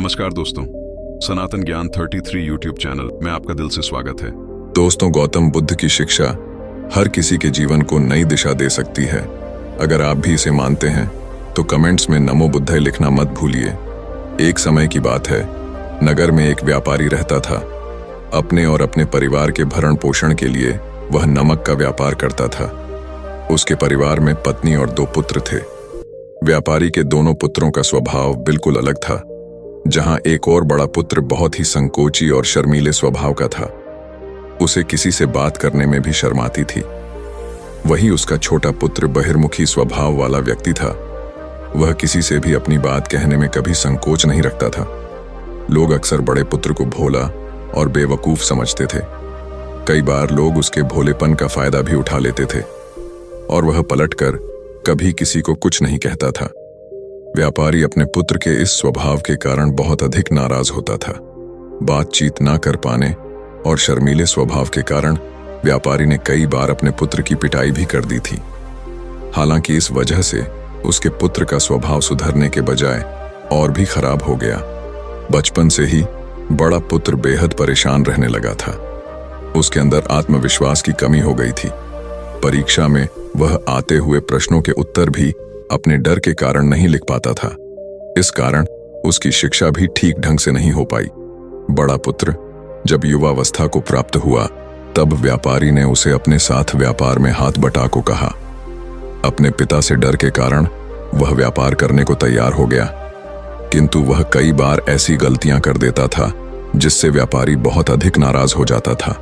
नमस्कार दोस्तों, सनातन ज्ञान 33 यूट्यूब चैनल में आपका दिल से स्वागत है। दोस्तों, गौतम बुद्ध की शिक्षा हर किसी के जीवन को नई दिशा दे सकती है। अगर आप भी इसे मानते हैं तो कमेंट्स में नमो बुद्धाय लिखना मत भूलिए। एक समय की बात है, नगर में एक व्यापारी रहता था। अपने और अपने परिवार के भरण पोषण के लिए वह नमक का व्यापार करता था। उसके परिवार में पत्नी और 2 पुत्र थे। व्यापारी के दोनों पुत्रों का स्वभाव बिल्कुल अलग था। जहां एक और बड़ा पुत्र बहुत ही संकोची और शर्मीले स्वभाव का था, उसे किसी से बात करने में भी शर्माती थी। वही उसका छोटा पुत्र बहिर्मुखी स्वभाव वाला व्यक्ति था। वह किसी से भी अपनी बात कहने में कभी संकोच नहीं रखता था। लोग अक्सर बड़े पुत्र को भोला और बेवकूफ समझते थे। कई बार लोग उसके भोलेपन का फायदा भी उठा लेते थे और वह पलटकर कभी किसी को कुछ नहीं कहता था। व्यापारी अपने पुत्र के इस स्वभाव के कारण बहुत अधिक नाराज होता था। बातचीत ना कर पाने और शर्मीले स्वभाव के कारण व्यापारी ने कई बार अपने पुत्र की पिटाई भी कर दी थी। हालांकि इस वजह से उसके पुत्र का स्वभाव सुधरने के बजाय और भी खराब हो गया। बचपन से ही बड़ा पुत्र बेहद परेशान रहने लगा था। उसके अंदर आत्मविश्वास की कमी हो गई थी। परीक्षा में वह आते हुए प्रश्नों के उत्तर भी अपने डर के कारण नहीं लिख पाता था। इस कारण उसकी शिक्षा भी ठीक ढंग से नहीं हो पाई। बड़ा पुत्र जब युवावस्था को प्राप्त हुआ, तब व्यापारी ने उसे अपने साथ व्यापार में हाथ बटा को कहा। अपने पिता से डर के कारण वह व्यापार करने को तैयार हो गया, किंतु वह कई बार ऐसी गलतियां कर देता था जिससे व्यापारी बहुत अधिक नाराज हो जाता था।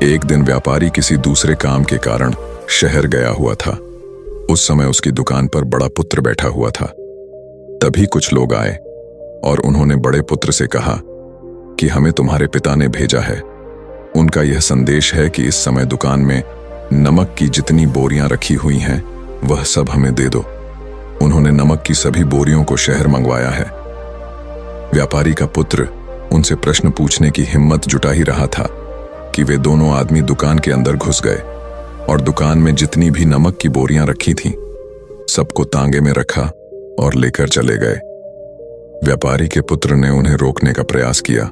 एक दिन व्यापारी किसी दूसरे काम के कारण शहर गया हुआ था। उस समय उसकी दुकान पर बड़ा पुत्र बैठा हुआ था। तभी कुछ लोग आए और उन्होंने बड़े पुत्र से कहा कि हमें तुम्हारे पिता ने भेजा है। उनका यह संदेश है कि इस समय दुकान में नमक की जितनी बोरियां रखी हुई हैं, वह सब हमें दे दो। उन्होंने नमक की सभी बोरियों को शहर मंगवाया है। व्यापारी का पुत्र उनसे प्रश्न पूछने की हिम्मत जुटा ही रहा था कि वे दोनों आदमी दुकान के अंदर घुस गए और दुकान में जितनी भी नमक की बोरियां रखी थीं, सबको तांगे में रखा और लेकर चले गए। व्यापारी के पुत्र ने उन्हें रोकने का प्रयास किया,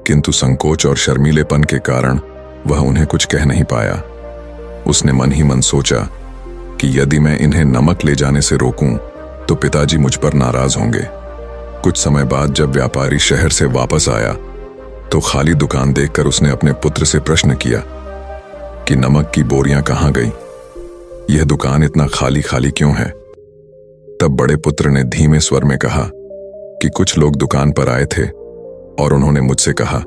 किंतु संकोच और शर्मीलेपन के कारण वह उन्हें कुछ कह नहीं पाया। उसने मन ही मन सोचा कि यदि मैं इन्हें नमक ले जाने से रोकूं तो पिताजी मुझ पर नाराज होंगे। कुछ समय बाद जब व्यापारी शहर से वापस आया तो खाली दुकान देखकर उसने अपने पुत्र से प्रश्न किया कि नमक की बोरियां कहां गई? यह दुकान इतना खाली खाली क्यों है? तब बड़े पुत्र ने धीमे स्वर में कहा कि कुछ लोग दुकान पर आए थे और उन्होंने मुझसे कहा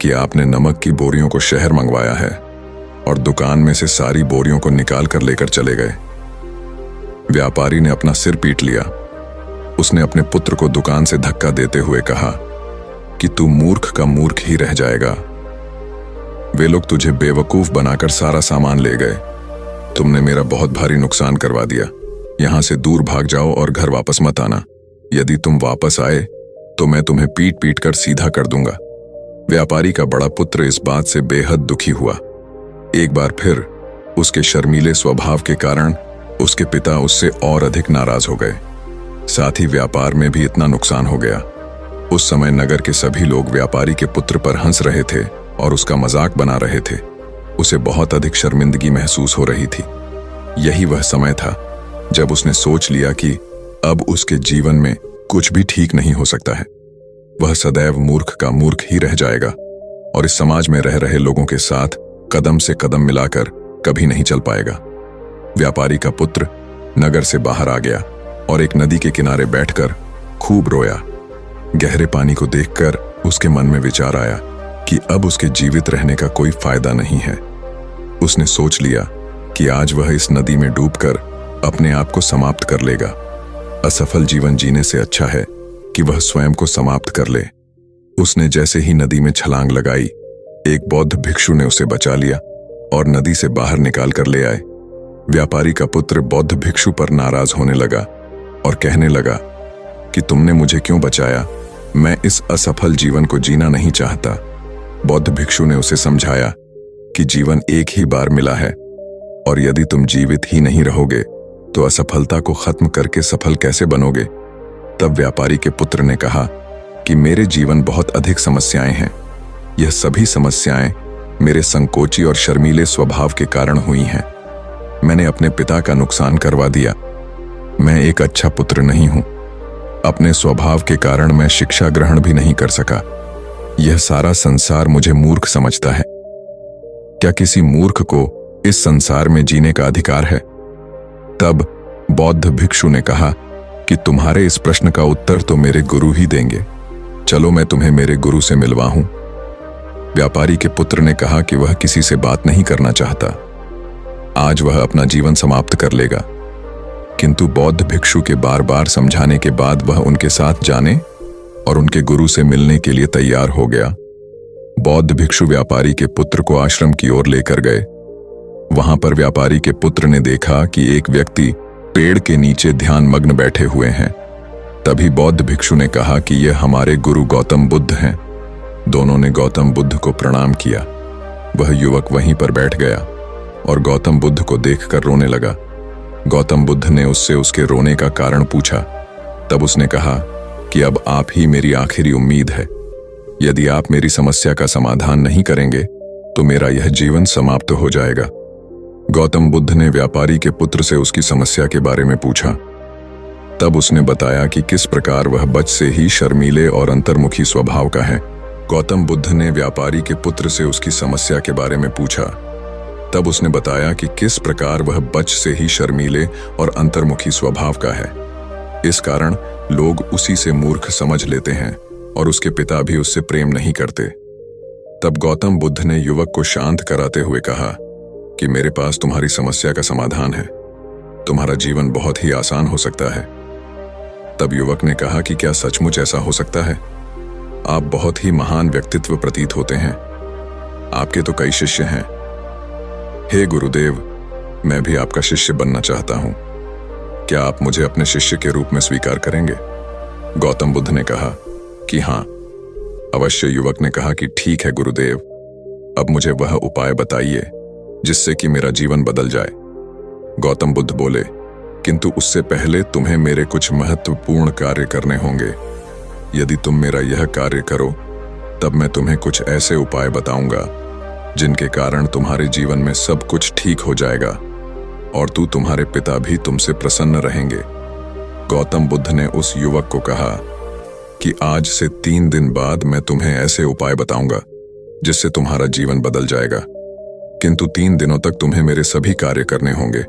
कि आपने नमक की बोरियों को शहर मंगवाया है, और दुकान में से सारी बोरियों को निकाल कर लेकर चले गए। व्यापारी ने अपना सिर पीट लिया। उसने अपने पुत्र को दुकान से धक्का देते हुए कहा कि तू मूर्ख का मूर्ख ही रह जाएगा। वे लोग तुझे बेवकूफ बनाकर सारा सामान ले गए। तुमने मेरा बहुत भारी नुकसान करवा दिया। यहां से दूर भाग जाओ और घर वापस मत आना। यदि तुम वापस आए तो मैं तुम्हें पीट पीट कर सीधा कर दूंगा। व्यापारी का बड़ा पुत्र इस बात से बेहद दुखी हुआ। एक बार फिर उसके शर्मीले स्वभाव के कारण उसके पिता उससे और अधिक नाराज हो गए। साथ ही व्यापार में भी इतना नुकसान हो गया। उस समय नगर के सभी लोग व्यापारी के पुत्र पर हंस रहे थे और उसका मजाक बना रहे थे। उसे बहुत अधिक शर्मिंदगी महसूस हो रही थी। यही वह समय था जब उसने सोच लिया कि अब उसके जीवन में कुछ भी ठीक नहीं हो सकता है। वह सदैव मूर्ख का मूर्ख ही रह जाएगा और इस समाज में रह रहे लोगों के साथ कदम से कदम मिलाकर कभी नहीं चल पाएगा। व्यापारी का पुत्र नगर से बाहर आ गया और एक नदी के किनारे बैठकर खूब रोया। गहरे पानी को देखकर उसके मन में विचार आया कि अब उसके जीवित रहने का कोई फायदा नहीं है। उसने सोच लिया कि आज वह इस नदी में डूबकर अपने आप को समाप्त कर लेगा। असफल जीवन जीने से अच्छा है कि वह स्वयं को समाप्त कर ले। उसने जैसे ही नदी में छलांग लगाई, एक बौद्ध भिक्षु ने उसे बचा लिया और नदी से बाहर निकाल कर ले आए। व्यापारी का पुत्र बौद्ध भिक्षु पर नाराज होने लगा और कहने लगा कि तुमने मुझे क्यों बचाया? मैं इस असफल जीवन को जीना नहीं चाहता। बौद्ध भिक्षु ने उसे समझाया कि जीवन एक ही बार मिला है और यदि तुम जीवित ही नहीं रहोगे तो असफलता को खत्म करके सफल कैसे बनोगे? तब व्यापारी के पुत्र ने कहा कि मेरे जीवन बहुत अधिक समस्याएं हैं। यह सभी समस्याएं मेरे संकोची और शर्मीले स्वभाव के कारण हुई हैं। मैंने अपने पिता का नुकसान करवा दिया। मैं एक अच्छा पुत्र नहीं हूं। अपने स्वभाव के कारण मैं शिक्षा ग्रहण भी नहीं कर सका। यह सारा संसार मुझे मूर्ख समझता है। क्या किसी मूर्ख को इस संसार में जीने का अधिकार है? तब बौद्ध भिक्षु ने कहा कि तुम्हारे इस प्रश्न का उत्तर तो मेरे गुरु ही देंगे। चलो मैं तुम्हें मेरे गुरु से मिलवाऊं। व्यापारी के पुत्र ने कहा कि वह किसी से बात नहीं करना चाहता। आज वह अपना जीवन समाप्त कर लेगा। किंतु बौद्ध भिक्षु के बार बार समझाने के बाद वह उनके साथ जाने और उनके गुरु से मिलने के लिए तैयार हो गया। बौद्ध भिक्षु व्यापारी के पुत्र को आश्रम की ओर लेकर गए। वहां पर व्यापारी के पुत्र ने देखा कि एक व्यक्ति पेड़ के नीचे ध्यान मग्न बैठे हुए हैं। तभी बौद्ध भिक्षु ने कहा कि यह हमारे गुरु गौतम बुद्ध हैं। दोनों ने गौतम बुद्ध को प्रणाम किया। वह युवक वहीं पर बैठ गया और गौतम बुद्ध को देखकर रोने लगा। गौतम बुद्ध ने उससे उसके रोने का कारण पूछा। तब उसने कहा कि अब आप ही मेरी आखिरी उम्मीद है। यदि आप मेरी समस्या का समाधान नहीं करेंगे तो मेरा यह जीवन समाप्त हो जाएगा। गौतम बुद्ध ने व्यापारी के पुत्र से उसकी समस्या के बारे में पूछा। तब उसने बताया कि किस प्रकार वह बच से ही शर्मीले और अंतर्मुखी स्वभाव का है। गौतम बुद्ध ने व्यापारी के पुत्र से उसकी समस्या के बारे में पूछा। तब उसने बताया कि किस प्रकार वह बच से ही शर्मीले और अंतर्मुखी स्वभाव का है। इस कारण लोग उसी से मूर्ख समझ लेते हैं और उसके पिता भी उससे प्रेम नहीं करते। तब गौतम बुद्ध ने युवक को शांत कराते हुए कहा कि मेरे पास तुम्हारी समस्या का समाधान है। तुम्हारा जीवन बहुत ही आसान हो सकता है। तब युवक ने कहा कि क्या सचमुच ऐसा हो सकता है? आप बहुत ही महान व्यक्तित्व प्रतीत होते हैं। आपके तो कई शिष्य हैं। हे गुरुदेव, मैं भी आपका शिष्य बनना चाहता हूं। क्या आप मुझे अपने शिष्य के रूप में स्वीकार करेंगे? गौतम बुद्ध ने कहा कि हाँ, अवश्य। युवक ने कहा कि ठीक है गुरुदेव, अब मुझे वह उपाय बताइए जिससे कि मेरा जीवन बदल जाए। गौतम बुद्ध बोले, किंतु उससे पहले तुम्हें मेरे कुछ महत्वपूर्ण कार्य करने होंगे। यदि तुम मेरा यह कार्य करो तब मैं तुम्हें कुछ ऐसे उपाय बताऊंगा जिनके कारण तुम्हारे जीवन में सब कुछ ठीक हो जाएगा और तुम्हारे पिता भी तुमसे प्रसन्न रहेंगे। गौतम बुद्ध ने उस युवक को कहा कि आज से 3 दिन बाद मैं तुम्हें ऐसे उपाय बताऊंगा जिससे तुम्हारा जीवन बदल जाएगा। किंतु 3 दिनों तक तुम्हें मेरे सभी कार्य करने होंगे।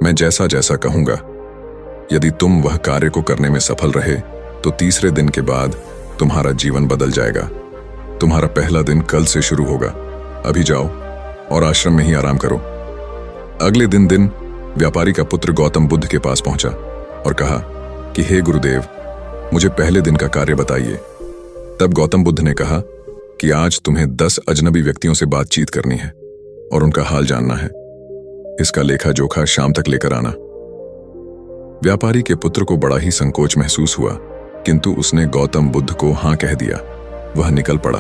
मैं जैसा जैसा कहूंगा। यदि तुम वह कार्य को करने में सफल रहे तो तीसरे दिन के बाद तुम्हारा जीवन बदल जाएगा। तुम्हारा पहला दिन कल से शुरू होगा। अभी जाओ और आश्रम में ही आराम करो। अगले दिन व्यापारी का पुत्र गौतम बुद्ध के पास पहुंचा और कहा कि हे गुरुदेव, मुझे पहले दिन का कार्य बताइए। तब गौतम बुद्ध ने कहा कि आज तुम्हें 10 अजनबी व्यक्तियों से बातचीत करनी है और उनका हाल जानना है। इसका लेखा जोखा शाम तक लेकर आना। व्यापारी के पुत्र को बड़ा ही संकोच महसूस हुआ, किंतु उसने गौतम बुद्ध को हां कह दिया। वह निकल पड़ा।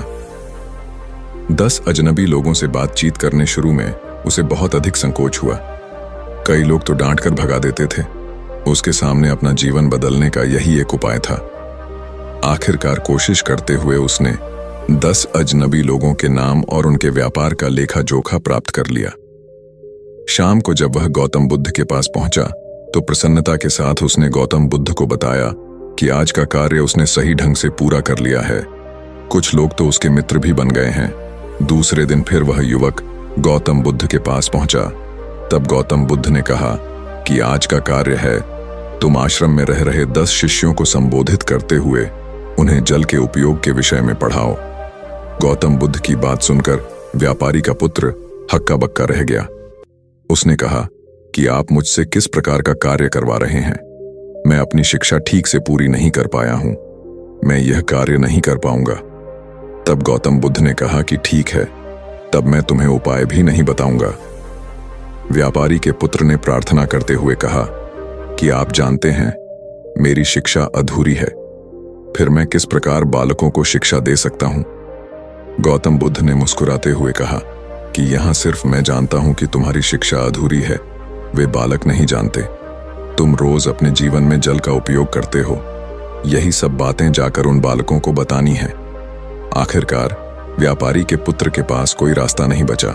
10 अजनबी लोगों से बातचीत करने शुरू में उसे बहुत अधिक संकोच हुआ। कई लोग तो डांट कर भगा देते थे। उसके सामने अपना जीवन बदलने का यही एक उपाय था। आखिरकार कोशिश करते हुए उसने 10 अजनबी लोगों के नाम और उनके व्यापार का लेखा जोखा प्राप्त कर लिया। शाम को जब वह गौतम बुद्ध के पास पहुंचा तो प्रसन्नता के साथ उसने गौतम बुद्ध को बताया कि आज का कार्य उसने सही ढंग से पूरा कर लिया है। कुछ लोग तो उसके मित्र भी बन गए हैं। दूसरे दिन फिर वह युवक गौतम बुद्ध के पास पहुंचा। तब गौतम बुद्ध ने कहा कि आज का कार्य है, तुम आश्रम में रह रहे 10 शिष्यों को संबोधित करते हुए उन्हें जल के उपयोग के विषय में पढ़ाओ। गौतम बुद्ध की बात सुनकर व्यापारी का पुत्र हक्का बक्का रह गया। उसने कहा कि आप मुझसे किस प्रकार का कार्य करवा रहे हैं? मैं अपनी शिक्षा ठीक से पूरी नहीं कर पाया हूं। मैं यह कार्य नहीं कर पाऊंगा। तब गौतम बुद्ध ने कहा कि ठीक है, तब मैं तुम्हें उपाय भी नहीं बताऊंगा। व्यापारी के पुत्र ने प्रार्थना करते हुए कहा कि आप जानते हैं, मेरी शिक्षा अधूरी है, फिर मैं किस प्रकार बालकों को शिक्षा दे सकता हूं? गौतम बुद्ध ने मुस्कुराते हुए कहा कि यहां सिर्फ मैं जानता हूं कि तुम्हारी शिक्षा अधूरी है, वे बालक नहीं जानते। तुम रोज अपने जीवन में जल का उपयोग करते हो, यही सब बातें जाकर उन बालकों को बतानी है। आखिरकार व्यापारी के पुत्र के पास कोई रास्ता नहीं बचा।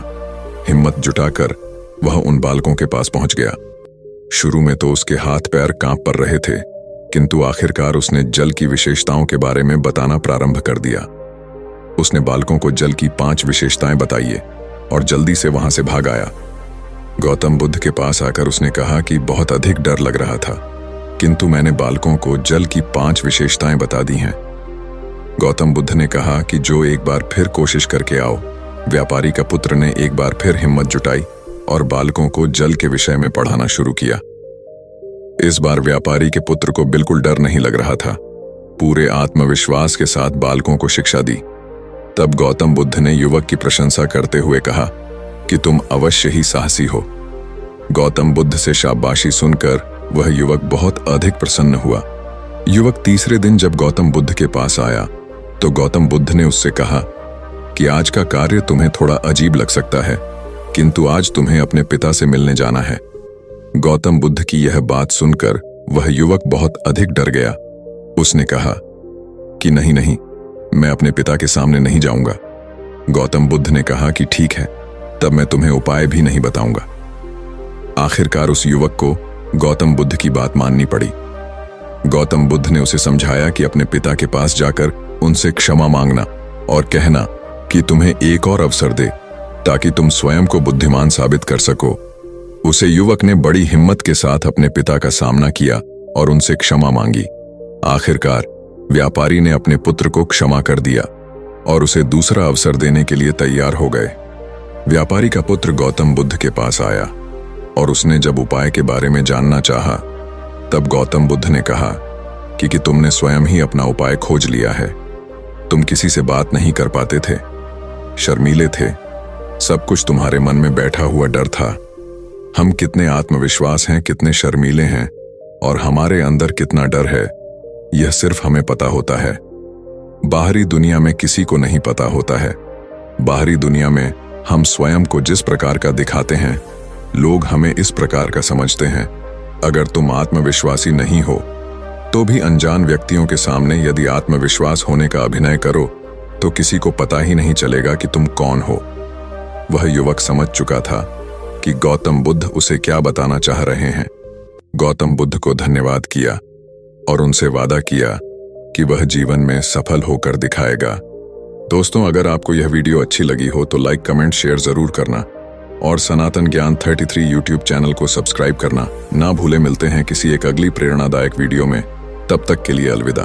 हिम्मत जुटाकर वह उन बालकों के पास पहुंच गया। शुरू में तो उसके हाथ पैर कांप पर रहे थे, किंतु आखिरकार उसने जल की विशेषताओं के बारे में बताना प्रारंभ कर दिया। उसने बालकों को जल की 5 विशेषताएं बताई और जल्दी से वहां से भाग आया। गौतम बुद्ध के पास आकर उसने कहा कि बहुत अधिक डर लग रहा था, किंतु मैंने बालकों को जल की 5 विशेषताएं बता दी हैं। गौतम बुद्ध ने कहा कि जो एक बार फिर कोशिश करके आओ। व्यापारी का पुत्र ने एक बार फिर हिम्मत जुटाई और बालकों को जल के विषय में पढ़ाना शुरू किया। इस बार व्यापारी के पुत्र को बिल्कुल डर नहीं लग रहा था। पूरे आत्मविश्वास के साथ बालकों को शिक्षा दी। तब गौतम बुद्ध ने युवक की प्रशंसा करते हुए कहा कि तुम अवश्य ही साहसी हो। गौतम बुद्ध से शाबाशी सुनकर वह युवक बहुत अधिक प्रसन्न हुआ। युवक तीसरे दिन जब गौतम बुद्ध के पास आया तो गौतम बुद्ध ने उससे कहा कि आज का कार्य तुम्हें थोड़ा अजीब लग सकता है, किंतु आज तुम्हें अपने पिता से मिलने जाना है। गौतम बुद्ध की यह बात सुनकर वह युवक बहुत अधिक डर गया। उसने कहा कि नहीं नहीं, मैं अपने पिता के सामने नहीं जाऊंगा। गौतम बुद्ध ने कहा कि ठीक है, तब मैं तुम्हें उपाय भी नहीं बताऊंगा। आखिरकार उस युवक को गौतम बुद्ध की बात माननी पड़ी। गौतम बुद्ध ने उसे समझाया कि अपने पिता के पास जाकर उनसे क्षमा मांगना और कहना कि तुम्हें एक और अवसर दे ताकि तुम स्वयं को बुद्धिमान साबित कर सको। उसे युवक ने बड़ी हिम्मत के साथ अपने पिता का सामना किया और उनसे क्षमा मांगी। आखिरकार व्यापारी ने अपने पुत्र को क्षमा कर दिया और उसे दूसरा अवसर देने के लिए तैयार हो गए। व्यापारी का पुत्र गौतम बुद्ध के पास आया और उसने जब उपाय के बारे में जानना चाहा, तब गौतम बुद्ध ने कहा कि तुमने स्वयं ही अपना उपाय खोज लिया है। तुम किसी से बात नहीं कर पाते थे, शर्मीले थे, सब कुछ तुम्हारे मन में बैठा हुआ डर था। हम कितने आत्मविश्वास हैं, कितने शर्मीले हैं और हमारे अंदर कितना डर है, यह सिर्फ हमें पता होता है। बाहरी दुनिया में किसी को नहीं पता होता है। बाहरी दुनिया में हम स्वयं को जिस प्रकार का दिखाते हैं, लोग हमें इस प्रकार का समझते हैं। अगर तुम आत्मविश्वासी नहीं हो तो भी अनजान व्यक्तियों के सामने यदि आत्मविश्वास होने का अभिनय करो तो किसी को पता ही नहीं चलेगा कि तुम कौन हो। वह युवक समझ चुका था कि गौतम बुद्ध उसे क्या बताना चाह रहे हैं। गौतम बुद्ध को धन्यवाद किया और उनसे वादा किया कि वह जीवन में सफल होकर दिखाएगा। दोस्तों, अगर आपको यह वीडियो अच्छी लगी हो तो लाइक, कमेंट, शेयर जरूर करना और सनातन ज्ञान 33 यूट्यूब चैनल को सब्सक्राइब करना ना भूले। मिलते हैं किसी एक अगली प्रेरणादायक वीडियो में, तब तक के लिए अलविदा।